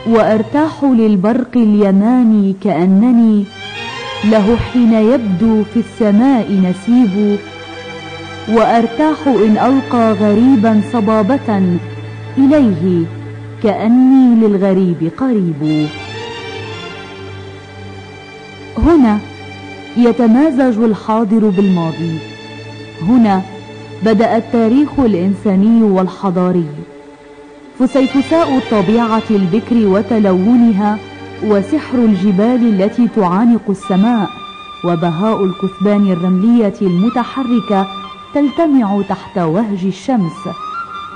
وأرتاح للبرق اليماني كأنني له حين يبدو في السماء نسيب، وأرتاح إن ألقى غريبا صبابة إليه كأني للغريب قريب. هنا يتمازج الحاضر بالماضي، هنا بدأ التاريخ الإنساني والحضاري، فسيفساء الطبيعة البكر وتلونها، وسحر الجبال التي تعانق السماء، وبهاء الكثبان الرملية المتحركة تلتمع تحت وهج الشمس،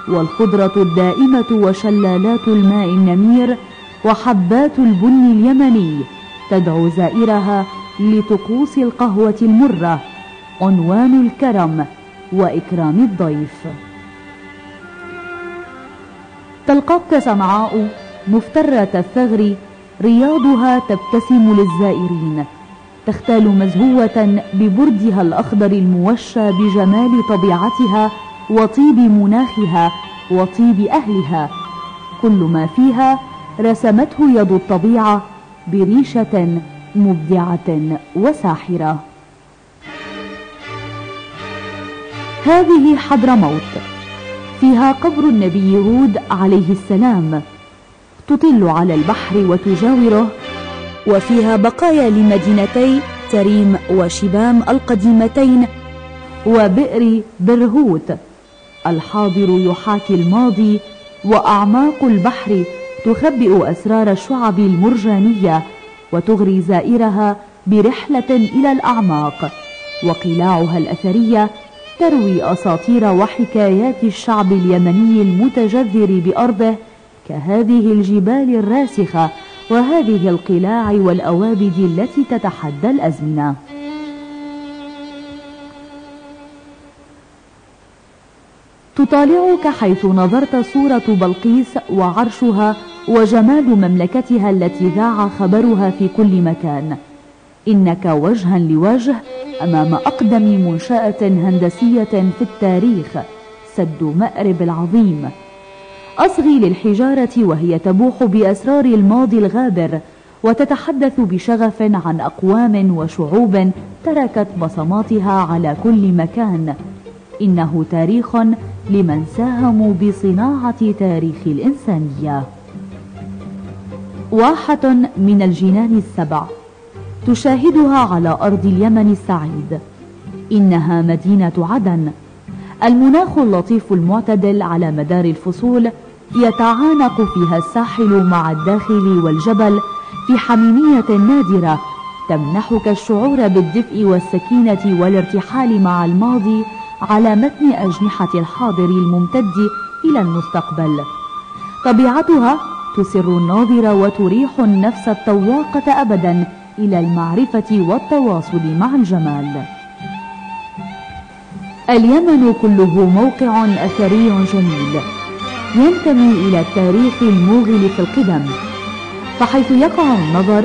والخضرة الدائمة وشلالات الماء النمير وحبات البن اليمني تدعو زائرها لطقوس القهوة المرة، عنوان الكرم وإكرام الضيف. تلقاك صنعاء مفترة الثغر، رياضها تبتسم للزائرين، تختال مزهوة ببردها الأخضر الموشى بجمال طبيعتها وطيب مناخها وطيب أهلها، كل ما فيها رسمته يد الطبيعة بريشة مبدعة وساحرة. هذه حضرموت، فيها قبر النبي هود عليه السلام، تطل على البحر وتجاوره، وفيها بقايا لمدينتي تريم وشبام القديمتين وبئر برهوت. الحاضر يحاكي الماضي، وأعماق البحر تخبئ أسرار الشعب المرجانية وتغري زائرها برحلة إلى الأعماق، وقلاعها الأثرية تروي أساطير وحكايات الشعب اليمني المتجذر بأرضه، كهذه الجبال الراسخة وهذه القلاع والأوابد التي تتحدى الأزمنة. تطالعك حيث نظرت صورة بلقيس وعرشها وجمال مملكتها التي ذاع خبرها في كل مكان. إنك وجها لوجه أمام أقدم منشأة هندسية في التاريخ، سد مأرب العظيم. أصغي للحجارة وهي تبوح بأسرار الماضي الغابر، وتتحدث بشغف عن أقوام وشعوب تركت بصماتها على كل مكان. إنه تاريخ لمن ساهموا بصناعة تاريخ الإنسانية. واحة من الجنان السبع تشاهدها على أرض اليمن السعيد، إنها مدينة عدن. المناخ اللطيف المعتدل على مدار الفصول، يتعانق فيها الساحل مع الداخل والجبل في حميمية نادرة تمنحك الشعور بالدفء والسكينة والارتحال مع الماضي على متن أجنحة الحاضر الممتد إلى المستقبل. طبيعتها تسر الناظر وتريح النفس التواقة أبدا إلى المعرفة والتواصل مع الجمال. اليمن كله موقع أثري جميل ينتمي إلى التاريخ الموغل في القدم، فحيث يقع النظر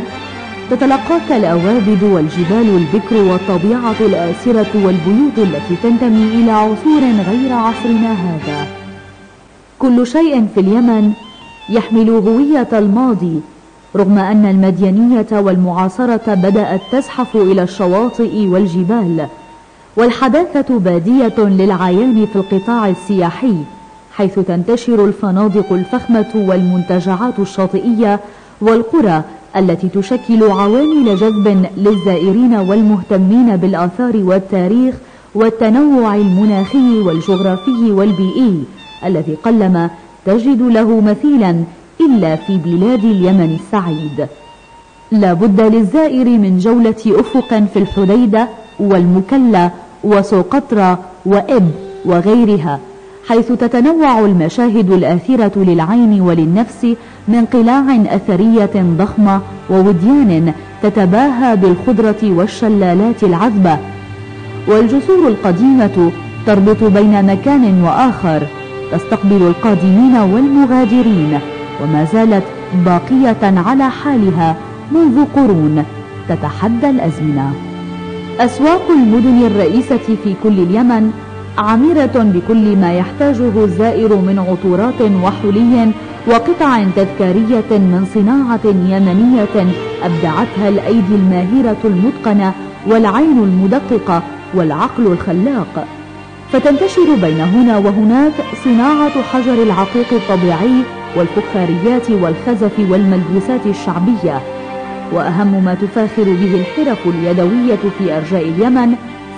تتلقاك الأوابد والجبال البكر والطبيعة الآسرة والبيوت التي تنتمي إلى عصور غير عصرنا هذا. كل شيء في اليمن يحمل هوية الماضي، رغم أن المدينية والمعاصرة بدأت تزحف إلى الشواطئ والجبال، والحداثة بادية للعيان في القطاع السياحي، حيث تنتشر الفنادق الفخمة والمنتجعات الشاطئية والقرى التي تشكل عوامل جذب للزائرين والمهتمين بالآثار والتاريخ والتنوع المناخي والجغرافي والبيئي الذي قلما تجد له مثيلا إلا في بلاد اليمن السعيد. لا بد للزائر من جولة أفق في الحديدة والمكلا وسوقطرى وإب وغيرها، حيث تتنوع المشاهد الآثرة للعين وللنفس من قلاع أثرية ضخمة ووديان تتباهى بالخضرة والشلالات العذبة. والجسور القديمة تربط بين مكان وآخر، تستقبل القادمين والمغادرين، وما زالت باقية على حالها منذ قرون تتحدى الأزمنة. أسواق المدن الرئيسة في كل اليمن عامرة بكل ما يحتاجه الزائر من عطورات وحلي وقطع تذكارية من صناعة يمنية أبدعتها الأيدي الماهرة المتقنة والعين المدققة والعقل الخلاق. فتنتشر بين هنا وهناك صناعة حجر العقيق الطبيعي والفخاريات والخزف والملبوسات الشعبية. وأهم ما تفاخر به الحرف اليدوية في أرجاء اليمن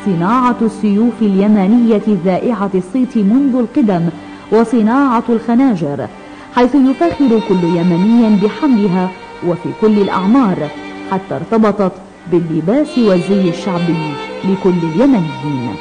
صناعة السيوف اليمنية ذائعة الصيت منذ القدم، وصناعة الخناجر، حيث يفاخر كل يمني بحملها وفي كل الأعمار، حتى ارتبطت باللباس والزي الشعبي لكل اليمنيين.